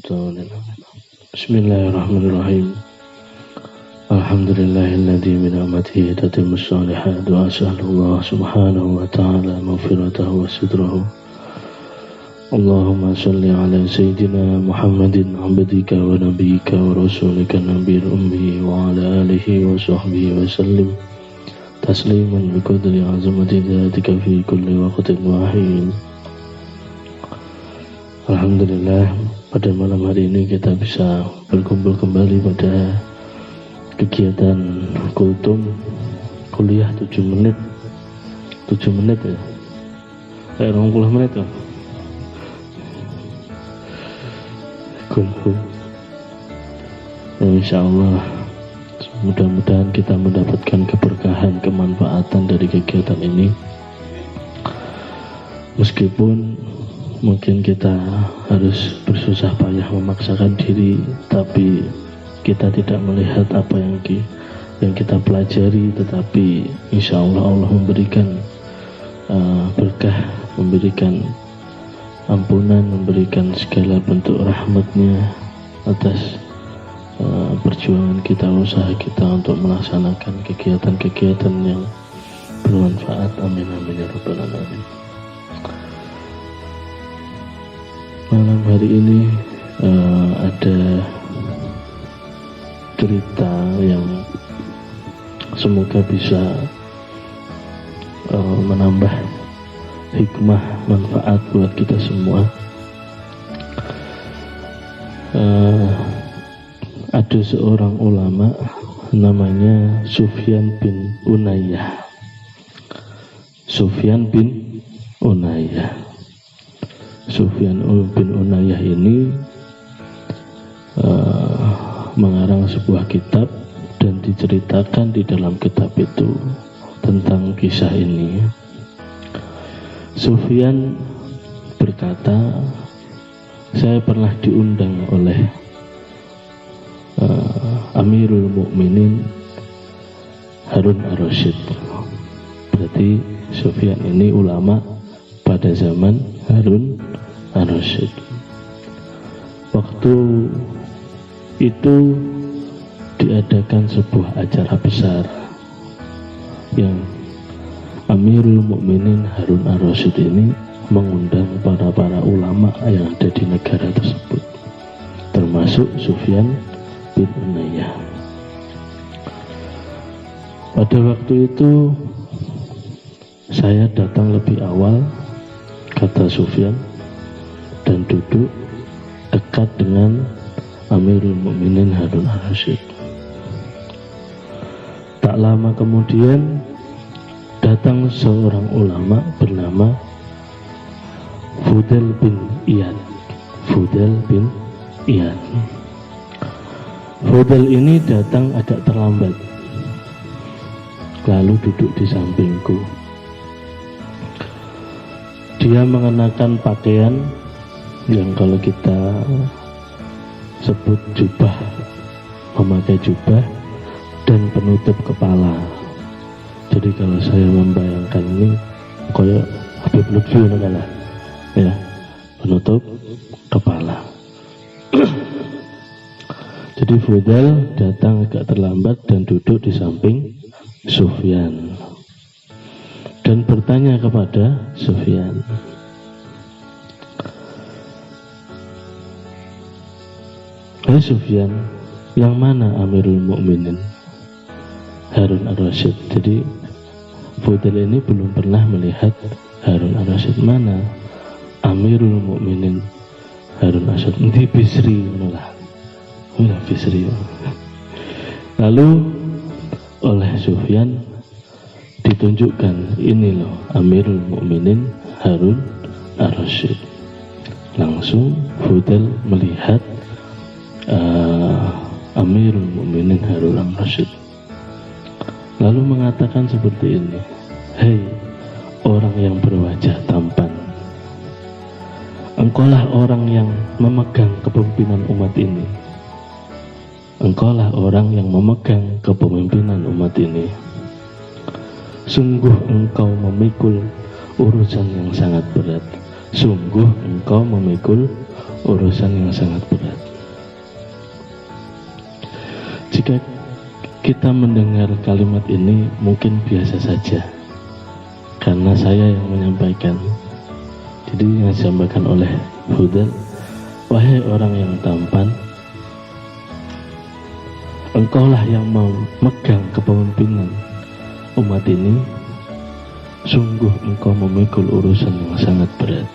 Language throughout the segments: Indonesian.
الشيطان بسم الله الرحمن الرحيم الحمد لله الذي بنعمته تتم الصالحات وأسأل الله سبحانه وتعالى مغفرته وستره اللهم صل على سيدنا محمد عبدك ونبيك ورسولك النبي الأمي وعلى آله وصحبه وسلم تسليما بقدر عظمة ذاتك في كل وقت وحين. Alhamdulillah, pada malam hari ini kita bisa berkumpul kembali pada kegiatan kultum kuliah 7 menit ya, 20 menit ya kultum. Insyaallah mudah-mudahan kita mendapatkan keberkahan, kemanfaatan dari kegiatan ini, meskipun mungkin kita harus bersusah payah memaksakan diri, tapi kita tidak melihat apa yang kita pelajari, tetapi insya Allah Allah memberikan berkah, memberikan ampunan, memberikan segala bentuk rahmatnya atas perjuangan kita, usaha kita untuk melaksanakan kegiatan-kegiatan yang bermanfaat. Amin amin ya rabbal alamin. Malam hari ini ada cerita yang semoga bisa menambah hikmah, manfaat buat kita semua. Ada seorang ulama namanya Sufyan bin Unayyah. Sufyan bin Unayyah ini mengarang sebuah kitab, dan diceritakan di dalam kitab itu tentang kisah ini. Sufyan berkata, saya pernah diundang oleh Amirul Mukminin Harun ar-Rasyid. Berarti Sufyan ini ulama pada zaman Harun ar-Rasyid. Waktu itu diadakan sebuah acara besar yang Amirul Mukminin Harun ar-Rasyid ini mengundang para ulama yang ada di negara tersebut, termasuk Sufyan bin Unayyah. Pada waktu itu saya datang lebih awal, kata Sufyan, dan duduk dekat dengan Amirul Mukminin Harun ar-Rasyid. Tak lama kemudian datang seorang ulama bernama Fudail bin Iyad. Fudail ini datang agak terlambat, lalu duduk di sampingku. Dia mengenakan pakaian yang kalau kita sebut jubah, memakai jubah dan penutup kepala. Jadi kalau saya membayangkan ini kayak Habib Lutfi ya, penutup kepala. Jadi Fudail datang agak terlambat dan duduk di samping Sufyan dan bertanya kepada Sufyan, "Hai Sufyan, yang mana Amirul Mukminin Harun ar-Rasyid?" Jadi Fudail ini belum pernah melihat Harun ar-Rasyid. Mana Amirul Mukminin Harun ar-Rasyid? Di Bisri malah. Bisri. Lalu oleh Sufyan ditunjukkan, ini loh Amirul Mukminin Harun ar-Rasyid. Langsung Fudail melihat Amirul Mukminin Harun ar-Rasyid, lalu mengatakan seperti ini, "Hei orang yang berwajah tampan, engkaulah orang yang memegang kepemimpinan umat ini. Engkaulah orang yang memegang kepemimpinan umat ini. Sungguh engkau memikul urusan yang sangat berat. Sungguh engkau memikul urusan yang sangat berat. Jika kita mendengar kalimat ini mungkin biasa saja, karena saya yang menyampaikan. Jadi yang disampaikan oleh Hudal, wahai orang yang tampan, engkaulah yang mau megang kepemimpinan umat ini, sungguh engkau memikul urusan yang sangat berat.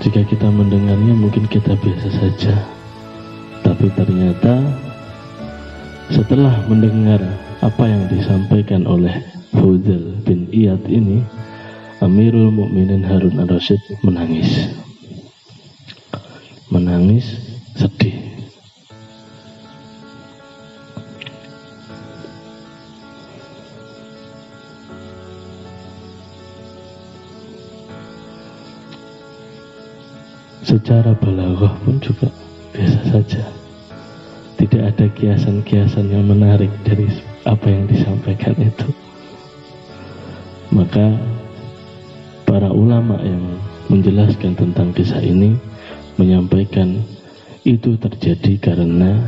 Jika kita mendengarnya mungkin kita biasa saja, tapi ternyata setelah mendengar apa yang disampaikan oleh Fudhal bin Iyad ini, Amirul Mukminin Harun Ar-Rasyid menangis sedih. Secara balaghah pun juga biasa saja, tidak ada kiasan-kiasan yang menarik dari apa yang disampaikan itu. Maka para ulama yang menjelaskan tentang kisah ini menyampaikan itu terjadi karena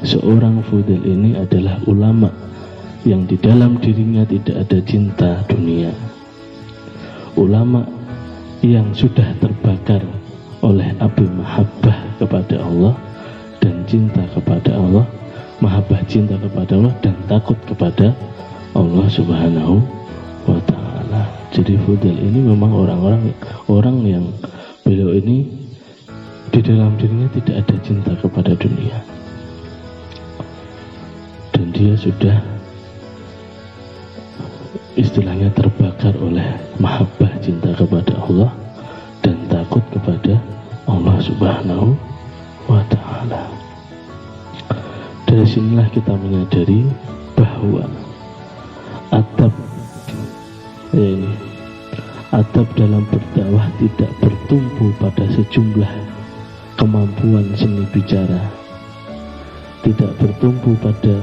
seorang Fudhal ini adalah ulama yang di dalam dirinya tidak ada cinta dunia, ulama yang sudah terbakar oleh api mahabbah kepada Allah dan cinta kepada Allah, mahabbah cinta kepada Allah dan takut kepada Allah Subhanahu wa ta'ala. Jadi Fudhal ini memang orang yang beliau ini di dalam dirinya tidak ada cinta kepada dunia, dan dia sudah istilahnya terbakar oleh mahabbah cinta kepada Allah dan takut kepada Allah Subhanahu wa ta'ala. Dari sinilah kita menyadari bahwa adab dalam berdakwah tidak bertumpu pada sejumlah kemampuan seni bicara, tidak bertumpu pada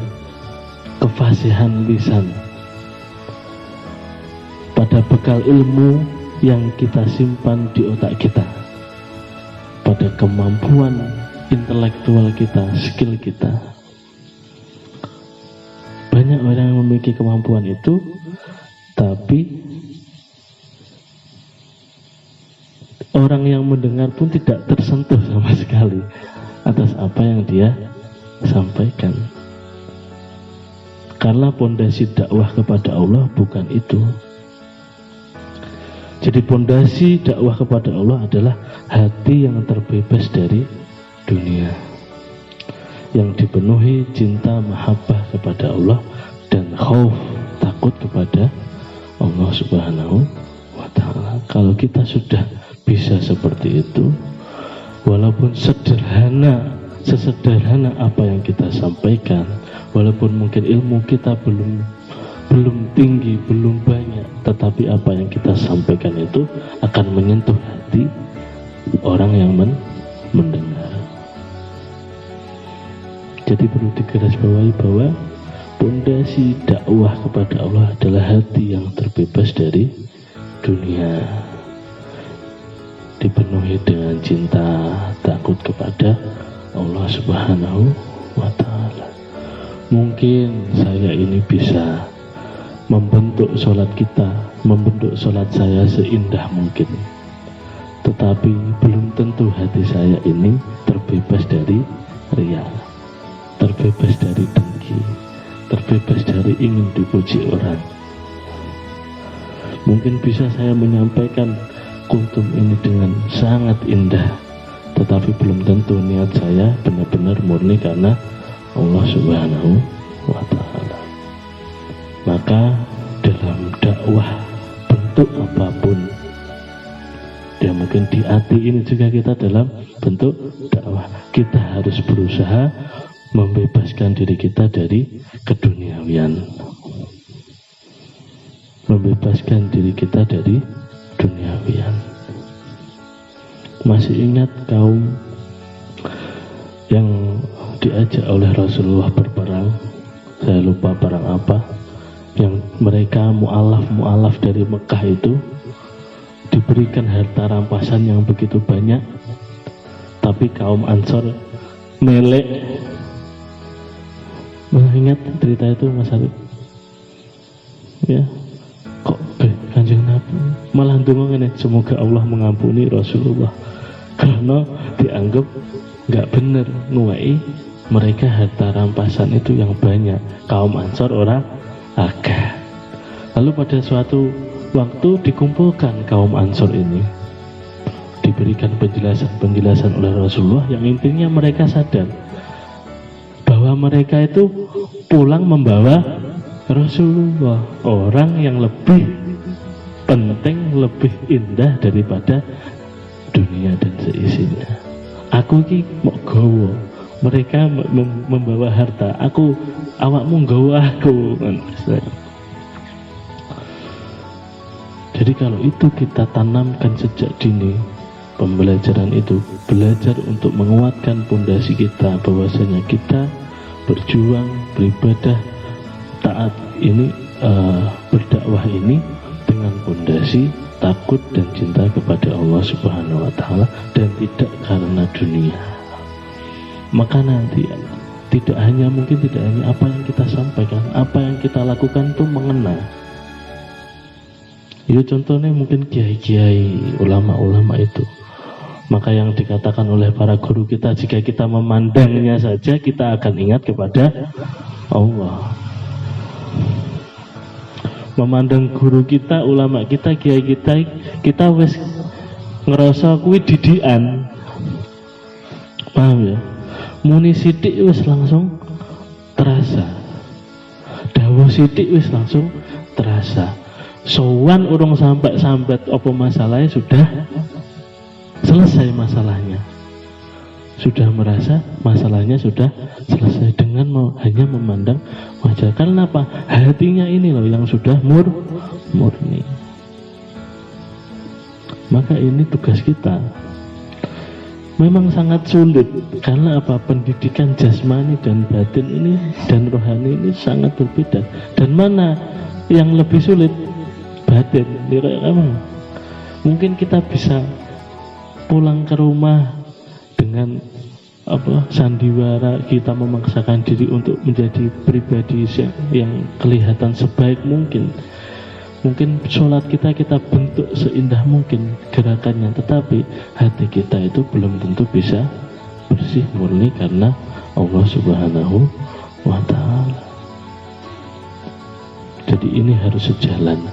kefasihan lisan, pada bekal ilmu yang kita simpan di otak kita, pada kemampuan intelektual kita, skill kita. Banyak orang yang memiliki kemampuan itu, tapi orang yang mendengar pun tidak tersentuh sama sekali atas apa yang dia sampaikan. Karena pondasi dakwah kepada Allah bukan itu. Jadi pondasi dakwah kepada Allah adalah hati yang terbebas dari dunia, yang dipenuhi cinta mahabbah kepada Allah dan khauf, takut kepada Allah Subhanahu wa ta'ala. Kalau kita sudah bisa seperti itu, walaupun sesederhana apa yang kita sampaikan, walaupun mungkin ilmu kita belum tinggi, belum banyak, tetapi apa yang kita sampaikan itu akan menyentuh hati orang yang mendengar. Jadi perlu digarisbawahi bahwa pondasi dakwah kepada Allah adalah hati yang terbebas dari dunia, dipenuhi dengan cinta, takut kepada Allah Subhanahu wa ta'ala. Mungkin saya ini bisa membentuk sholat kita, membentuk sholat saya seindah mungkin, tetapi belum tentu hati saya ini terbebas dari riya, terbebas dari dengki, terbebas dari ingin dipuji orang. Mungkin bisa saya menyampaikan kuntum ini dengan sangat indah, tetapi belum tentu niat saya benar-benar murni karena Allah Subhanahu wa ta'ala. Maka dalam dakwah bentuk apapun, ya mungkin di hati ini juga kita dalam bentuk dakwah, kita harus berusaha membebaskan diri kita dari keduniawian, membebaskan diri kita dari duniawian. Masih ingat kaum yang diajak oleh Rasulullah berperang, saya lupa perang apa, yang mereka mu'alaf dari Mekah itu diberikan harta rampasan yang begitu banyak, tapi kaum Ansor melek. Ingat cerita itu Mas Arif? Ya, kok Kanjeng Nabi malah ndonga ngene, semoga Allah mengampuni Rasulullah karena dianggap nggak bener nuwai mereka harta rampasan itu yang banyak, kaum Ansor orang agak. Lalu pada suatu waktu dikumpulkan kaum Ansor ini, diberikan penjelasan oleh Rasulullah yang intinya mereka sadar bahwa mereka itu pulang membawa Rasulullah, orang yang lebih penting, lebih indah daripada dunia dan seisinya. Aku ki mau gowo, mereka membawa harta, aku awakmu nggawa aku. Jadi kalau itu kita tanamkan sejak dini, pembelajaran itu belajar untuk menguatkan pondasi kita, bahwasanya kita berjuang, beribadah, taat ini, berdakwah ini dengan pondasi takut dan cinta kepada Allah Subhanahu wa Ta'ala, dan tidak karena dunia. Maka nanti tidak hanya apa yang kita sampaikan, apa yang kita lakukan itu mengena. Ya contohnya mungkin kiai-kiai, ulama-ulama itu. Maka yang dikatakan oleh para guru kita, jika kita memandangnya saja kita akan ingat kepada Allah. Memandang guru kita, ulama kita, kiai kita wis ngerasa kuwi didikan. Paham ya? Muni sithik wis langsung terasa. Dawuh sithik wis langsung terasa. Sowan urung sambat apa masalahnya sudah selesai masalahnya. Sudah merasa masalahnya sudah selesai dengan hanya memandang wajah. Karena apa? Hatinya ini loh yang sudah murni. Maka ini tugas kita. Memang sangat sulit karena apa? Pendidikan jasmani dan batin ini dan rohani ini sangat berbeda. Dan mana yang lebih sulit? Batin. Emang mungkin kita bisa pulang ke rumah dengan sandiwara kita memaksakan diri untuk menjadi pribadi yang kelihatan sebaik mungkin. Mungkin sholat kita bentuk seindah mungkin gerakannya, tetapi hati kita itu belum tentu bisa bersih murni karena Allah Subhanahu wa Ta'ala. Jadi ini harus sejalan.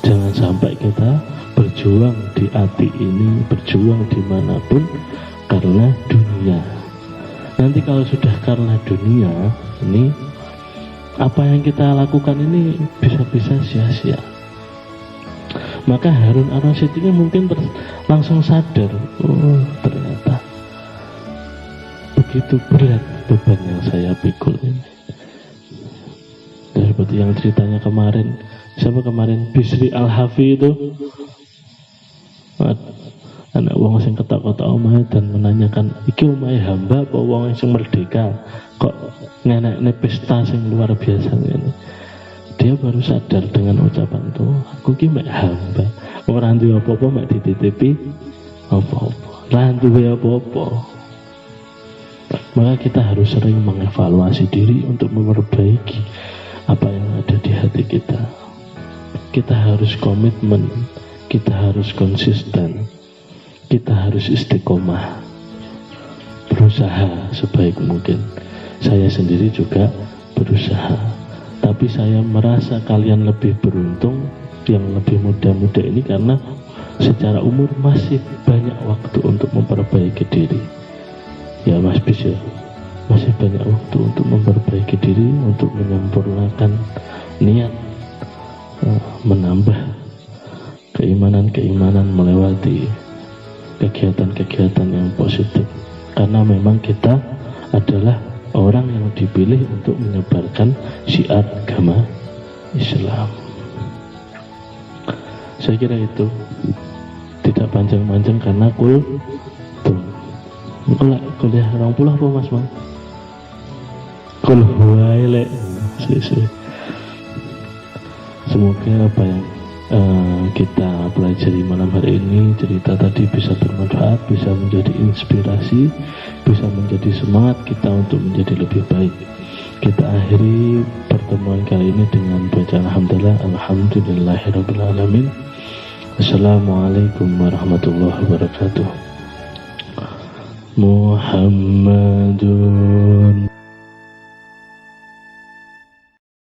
Jangan sampai kita berjuang di hati ini, berjuang dimanapun karena dunia. Nanti kalau sudah karena dunia, ini apa yang kita lakukan ini bisa-bisa sia-sia. Maka Harun ar-Rasyid ini mungkin langsung sadar, oh ternyata begitu berat beban yang saya pikul ini. Dan seperti yang ceritanya kemarin, siapa kemarin? Bisri Al-Hafi itu, anak wong sing ketak-ketak omahe dan menanyakan, iki omahe hamba apa wong sing merdeka? Kok ngenekne pesta sing luar biasa ngene. Dia baru sadar dengan ucapan itu, aku ki mek hamba, ora duwe apa-apa, mek dititipi apa-apa. Lah duwe apa-apa. Maka kita harus sering mengevaluasi diri untuk memperbaiki apa yang ada di hati kita. Kita harus komitmen, kita harus konsisten, kita harus istiqomah, berusaha sebaik mungkin. Saya sendiri juga berusaha, tapi saya merasa kalian lebih beruntung yang lebih muda-muda ini karena secara umur masih banyak waktu untuk memperbaiki diri. Ya Mas Bis ya, masih banyak waktu untuk memperbaiki diri, untuk menyempurnakan niat, menambah keimanan-keimanan, melewati kegiatan-kegiatan yang positif. Karena memang kita adalah orang yang dipilih untuk menyebarkan syiar agama Islam. Saya kira itu tidak panjang-panjang karena kuliah 20 apa Mas Mang? Kuliah lek. Semoga apa yang kita pelajari malam hari ini. Cerita tadi bisa bermanfaat, bisa menjadi inspirasi, bisa menjadi semangat kita untuk menjadi lebih baik. Kita akhiri pertemuan kali ini dengan bacaan alhamdulillah, alhamdulillahirabbil alamin. Assalamualaikum warahmatullahi wabarakatuh. Muhammadun